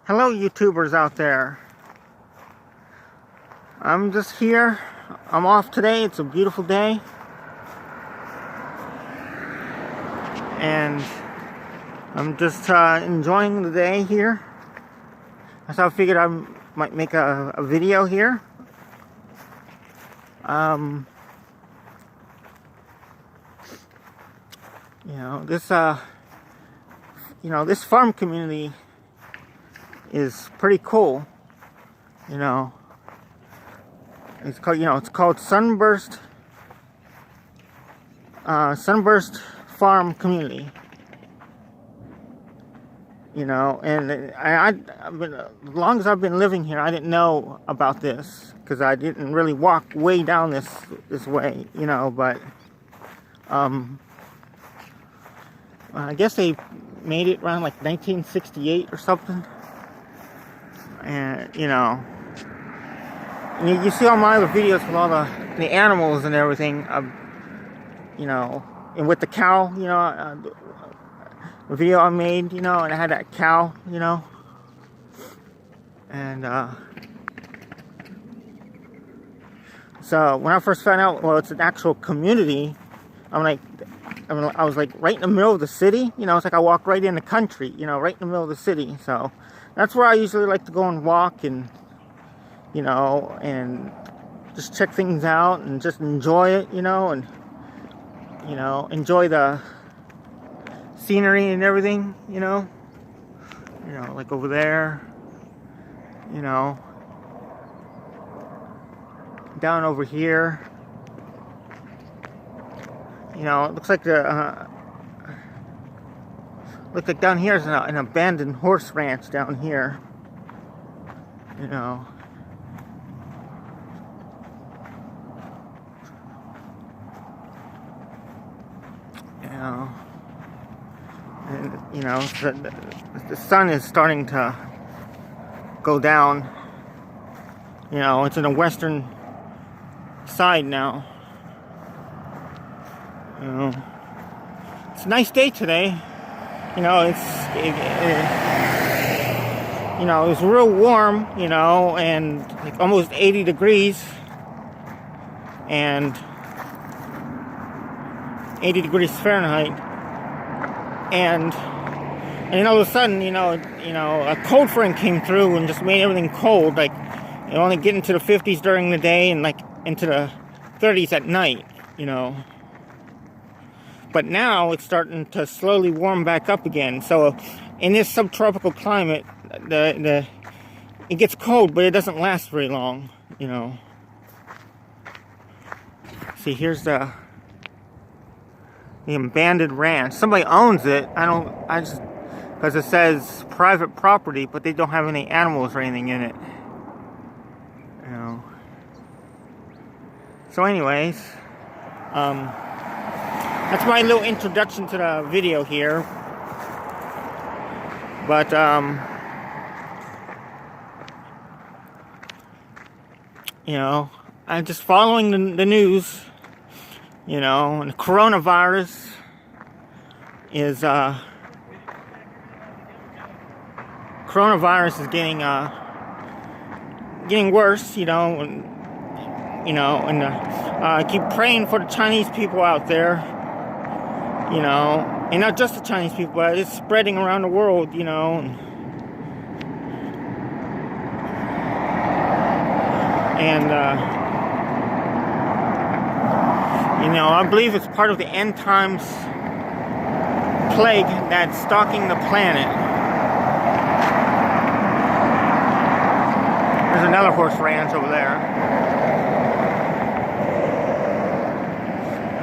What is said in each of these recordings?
Hello, YouTubers out there. I'm just here. I'm off today. It's a beautiful day. And I'm just enjoying the day here. So I figured I might make a video here. This farm community is pretty cool. It's called Sunburst Farm Community. And I've been, as long as I've been living here, I didn't know about this because I didn't really walk way down this way, but I guess they made it around like 1968 or something. And you see all my other videos with all the animals and everything, and with the cow, a video I made, and I had that cow, and so when I first found out, well, it's an actual community, I was like right in the middle of the city, it's like I walk right in the country, right in the middle of the city. So that's where I usually like to go and walk and, and just check things out and just enjoy it, and, enjoy the scenery and everything, like over there, down over here. It looks like down here is an abandoned horse ranch down here. And, the sun is starting to go down. It's in the western side now. It's a nice day today. It was real warm, and like almost 80 degrees, and 80 degrees Fahrenheit, and then all of a sudden, a cold front came through and just made everything cold. Like, only get into the 50s during the day and like into the 30s at night, But now it's starting to slowly warm back up again. So in this subtropical climate, it gets cold, but it doesn't last very long, See, here's the abandoned ranch. Somebody owns it. Because it says private property, but they don't have any animals or anything in it. So anyways, that's my little introduction to the video here. But I'm just following the news. And the coronavirus is getting worse. And I keep praying for the Chinese people out there. And not just the Chinese people, but it's spreading around the world. And I believe it's part of the end times plague that's stalking the planet. There's another horse ranch over there.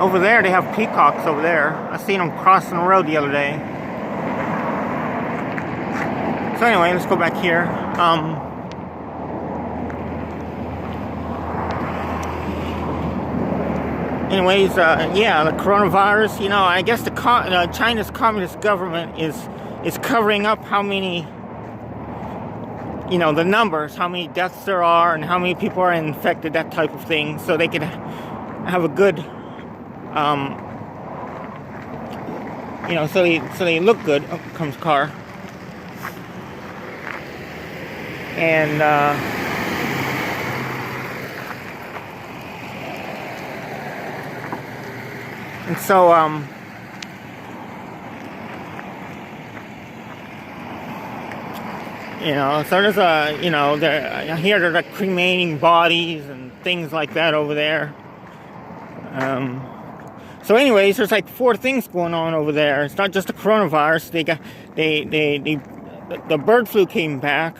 Over there, they have peacocks over there. I seen them crossing the road the other day. So anyway, let's go back here. The coronavirus, I guess China's communist government is covering up how many, the numbers, how many deaths there are and how many people are infected, that type of thing, so they can have a good, so they look good. Oh, comes car. And so so there's I hear they're like cremating bodies and things like that over there. So anyways, there's like 4 things going on over there. It's not just the coronavirus. The bird flu came back.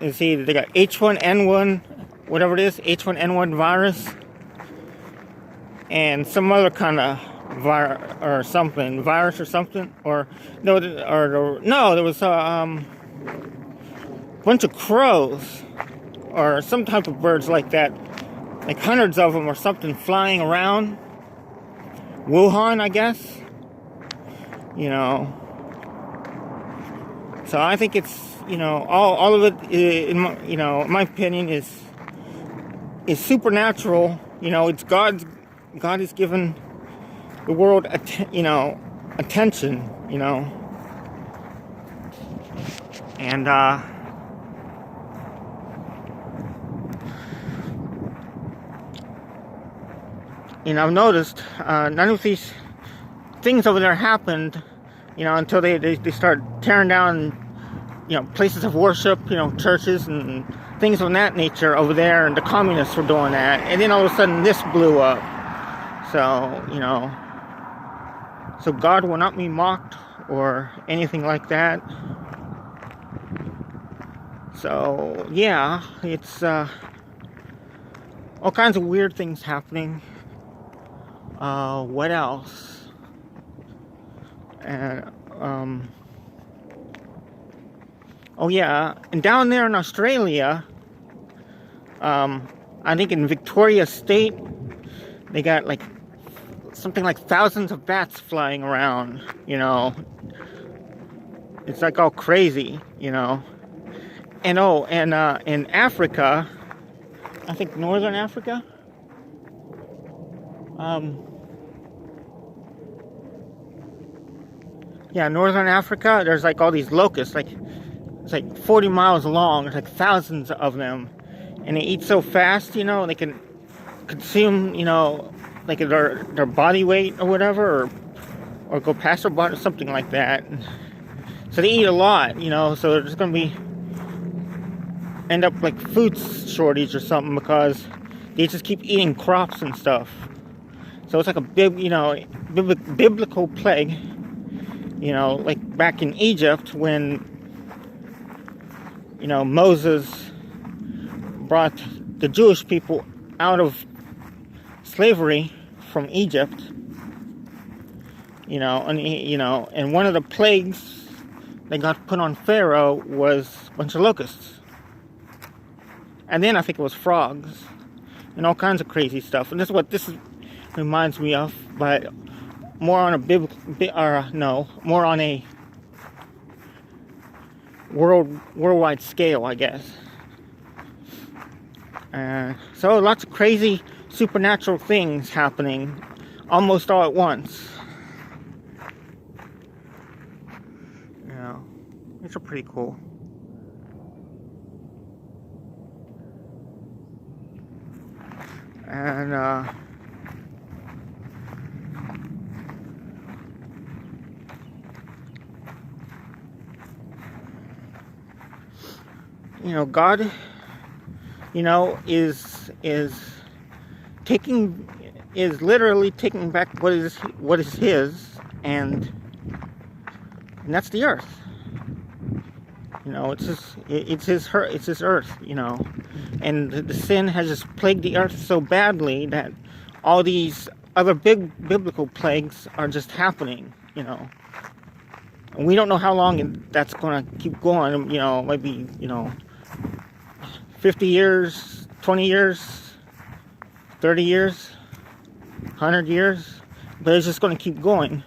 You see, they got H1N1, whatever it is, H1N1 virus, and some other kind of virus or something, or there was a bunch of crows or some type of birds like that, like hundreds of them or something flying around Wuhan, I guess. So I think it's all of it, in my opinion, is supernatural. It's God has given the world attention. And I've noticed none of these things over there happened, until they start tearing down, places of worship, churches and things of that nature over there, and the communists were doing that, and then all of a sudden this blew up. So, so God will not be mocked or anything like that. So, yeah, it's all kinds of weird things happening. What else? And, oh yeah, and down there in Australia, I think in Victoria State, they got like something like thousands of bats flying around, It's like all crazy, And in Africa, I think Northern Africa, Northern Africa, there's like all these locusts, like it's like 40 miles long. There's like thousands of them, and they eat so fast, they can consume, like their body weight or whatever, or go past their body, something like that. So they eat a lot, So there's gonna end up like food shortage or something, because they just keep eating crops and stuff. So it's like a big, biblical plague. Like back in Egypt when, Moses brought the Jewish people out of slavery from Egypt, and one of the plagues that got put on Pharaoh was a bunch of locusts. And then I think it was frogs and all kinds of crazy stuff. And this is what this reminds me of, but more on a more on a worldwide scale, I guess. So lots of crazy supernatural things happening almost all at once. It's pretty cool. And God, is literally taking back what is His, and that's the earth. It's His earth. And the sin has just plagued the earth so badly that all these other big biblical plagues are just happening. And we don't know how long that's going to keep going. Maybe 50 years, 20 years, 30 years, 100 years, but it's just going to keep going,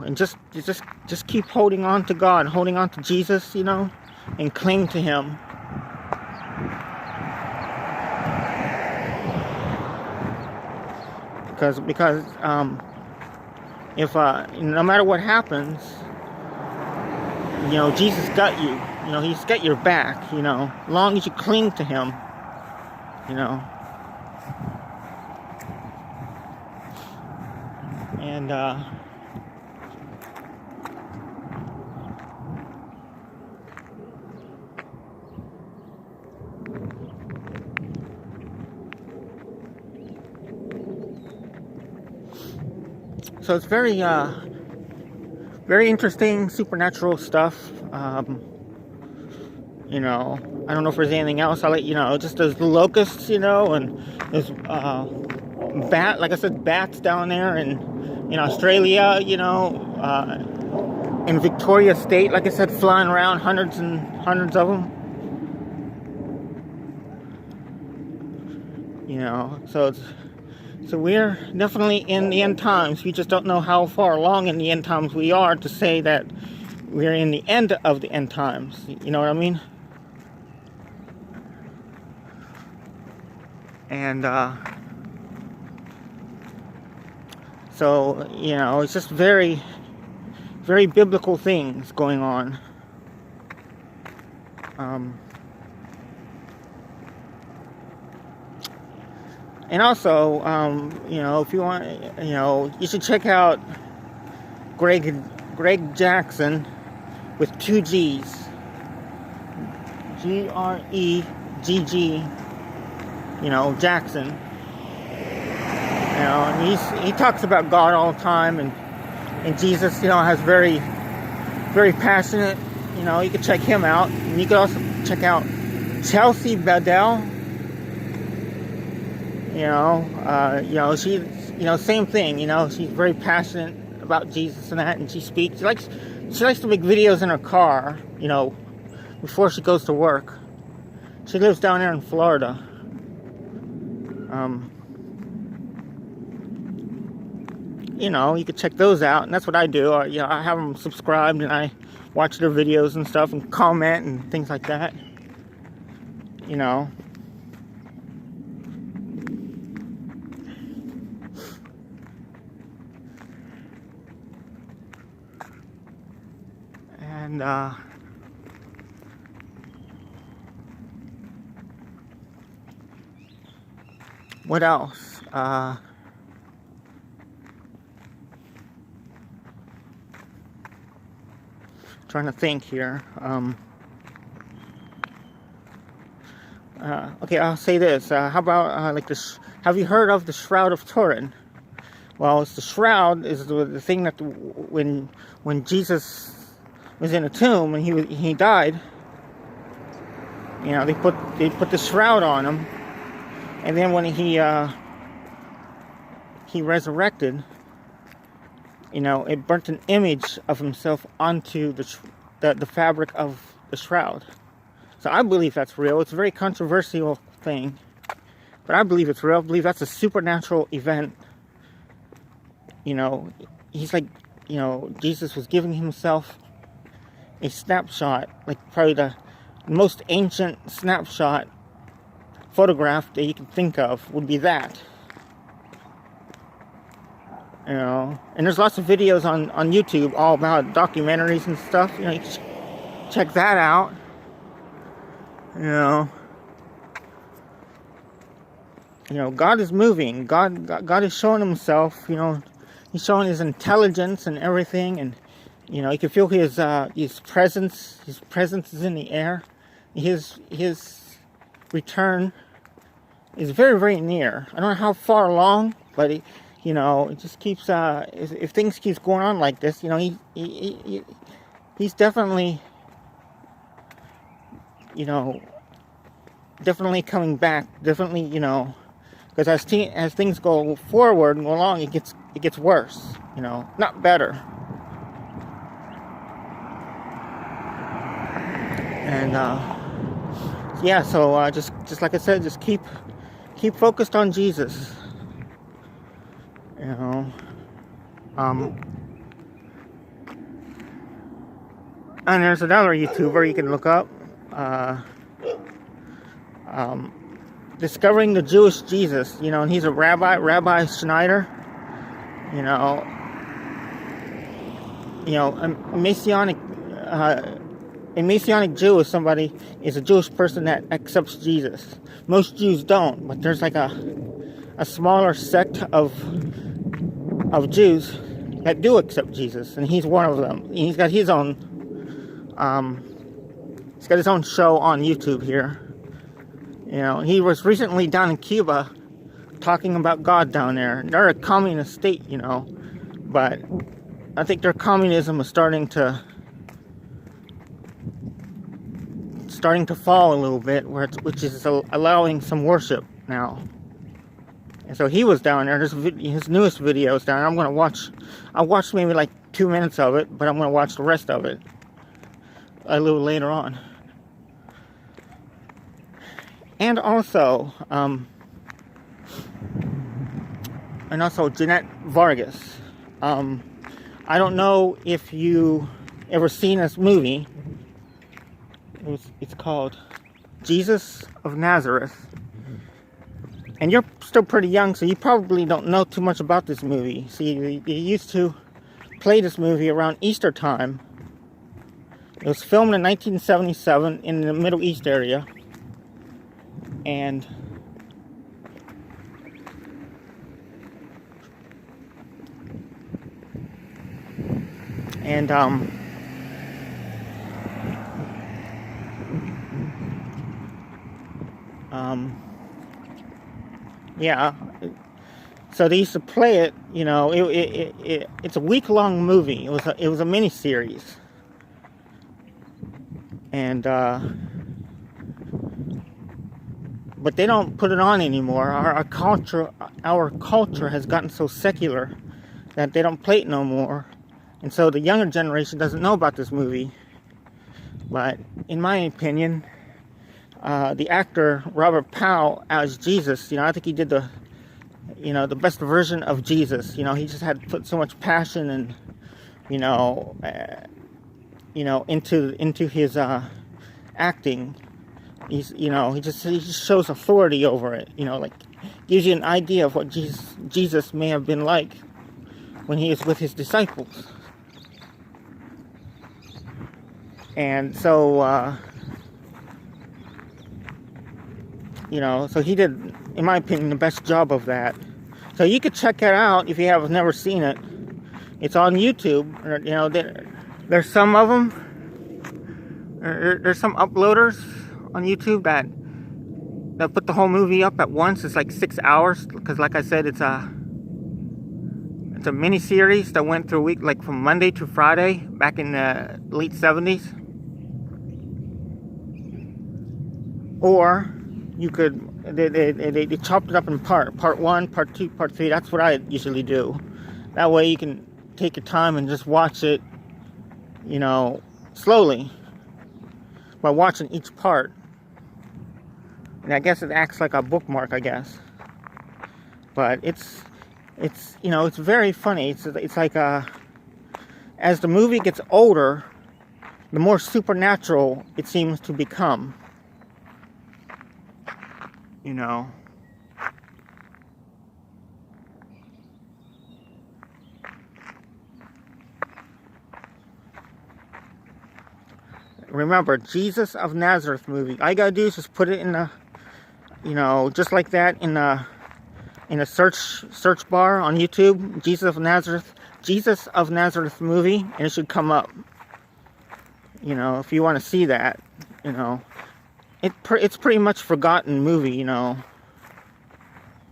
and just keep holding on to God, holding on to Jesus, and cling to Him. because if no matter what happens, Jesus got you. He's got your back. As long as you cling to Him. And so it's very interesting supernatural stuff. I don't know if there's anything else. I'll let you know. Just there's the locusts, and there's like I said, bats down there in Australia, in Victoria State, like I said, flying around, hundreds and hundreds of them. So we're definitely in the end times. We just don't know how far along in the end times we are to say that we're in the end of the end times. You know what I mean? And so it's just very, very biblical things going on. And also, if you want, you should check out Greg Jackson with 2 G's. G-R-E-G-G, Jackson. And he talks about God all the time, and Jesus, has very, very passionate. You can check him out. And you can also check out Chelsea Bedell. She's, same thing, she's very passionate about Jesus and that, and she speaks. She likes to make videos in her car, before she goes to work. She lives down there in Florida. You could check those out, and that's what I do. I have them subscribed, and I watch their videos and stuff, and comment, and things like that. And what else? Trying to think here. Okay, I'll say this. How about like this? Have you heard of the Shroud of Turin? Well, it's the shroud is the thing that when Jesus was in a tomb and he died, they put the shroud on him, and then when he resurrected, it burnt an image of himself onto the fabric of the shroud. So I believe that's real. It's a very controversial thing, but I believe it's real. I believe that's a supernatural event. He's like, Jesus was giving himself a snapshot, like probably the most ancient snapshot photograph that you can think of would be that. And there's lots of videos on YouTube all about documentaries and stuff. You can check that out. God is moving. God is showing himself. He's showing his intelligence and everything, and you can feel his presence. His presence is in the air. His return is very, very near. I don't know how far along, but it just keeps. If things keeps going on like this, he's definitely, definitely coming back. Definitely, because as things go forward and go along, it gets worse. Not better. And so just like I said, just keep focused on Jesus. And there's another YouTuber you can look up. discovering the Jewish Jesus, you know, and he's a Rabbi Schneider, you know, a Messianic Jew is a Jewish person that accepts Jesus. Most Jews don't, but there's like a smaller sect of Jews that do accept Jesus, and he's one of them. He's got his own show on YouTube here. You know, he was recently down in Cuba talking about God down there. They're a communist state, you know, but I think their communism is starting to fall a little bit, which is allowing some worship now. And so he was down there. There's his newest videos down there. I watched maybe like 2 minutes of it, but I'm going to watch the rest of it a little later on. And also Jeanette Vargas. I don't know if you ever seen this movie. It's called Jesus of Nazareth. And you're still pretty young, so you probably don't know too much about this movie. See, they used to play this movie around Easter time. It was filmed in 1977 in the Middle East area. And yeah, so they used to play it. You know, it's a week-long movie. It was a mini-series, and but they don't put it on anymore. Our culture has gotten so secular that they don't play it no more, and so the younger generation doesn't know about this movie. But in my opinion, the actor Robert Powell as Jesus, you know, I think he did the best version of Jesus. You know, he just had put so much passion and into his acting. He just shows authority over it. You know, like gives you an idea of what Jesus may have been like when he was with his disciples. And so so he did, in my opinion, the best job of that. So you could check it out if you have never seen it. It's on YouTube. You know, there's some of them. There's some uploaders on YouTube that put the whole movie up at once. It's like 6 hours because, like I said, it's a mini series that went through a week, like from Monday to Friday, back in the late 70s. Or you could, they chopped it up in part 1, part 2, part 3. That's what I usually do. That way you can take your time and just watch it, you know, slowly by watching each part. And I guess it acts like a bookmark, I guess. But it's very funny. It's like as the movie gets older, the more supernatural it seems to become. You know. Remember, Jesus of Nazareth movie. All you gotta do is just put it in the, just like that in a search bar on YouTube. Jesus of Nazareth movie, and it should come up. You know, if you want to see that, you know. It's pretty much forgotten movie, you know,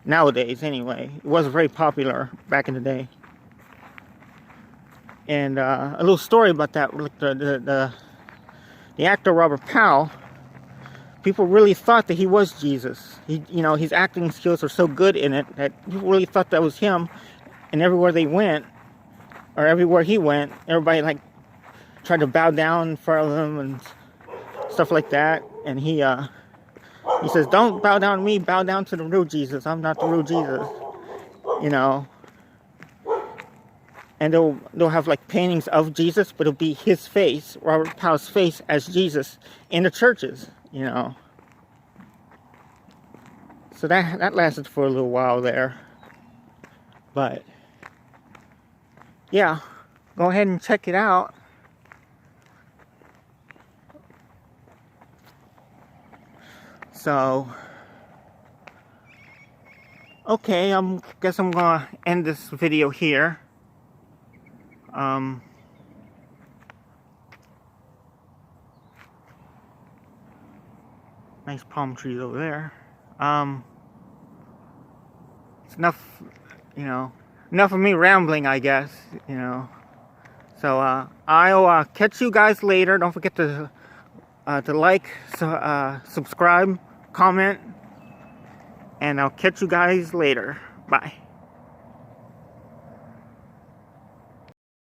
nowadays anyway. It was very popular back in the day. And a little story about that, like the actor Robert Powell, people really thought that he was Jesus. His acting skills are so good in it that people really thought that was him. And everywhere they went, or everywhere he went, everybody like tried to bow down in front of him and stuff like that. And he says, "Don't bow down to me, bow down to the real Jesus. I'm not the real Jesus." You know. And they'll have like paintings of Jesus, but it'll be his face, Robert Powell's face as Jesus in the churches, you know. So that lasted for a little while there. But yeah, go ahead and check it out. So okay, guess I'm gonna end this video here. Nice palm trees over there. It's enough, enough of me rambling, I guess, So I'll catch you guys later. Don't forget to like, subscribe, comment, and I'll catch you guys later. Bye.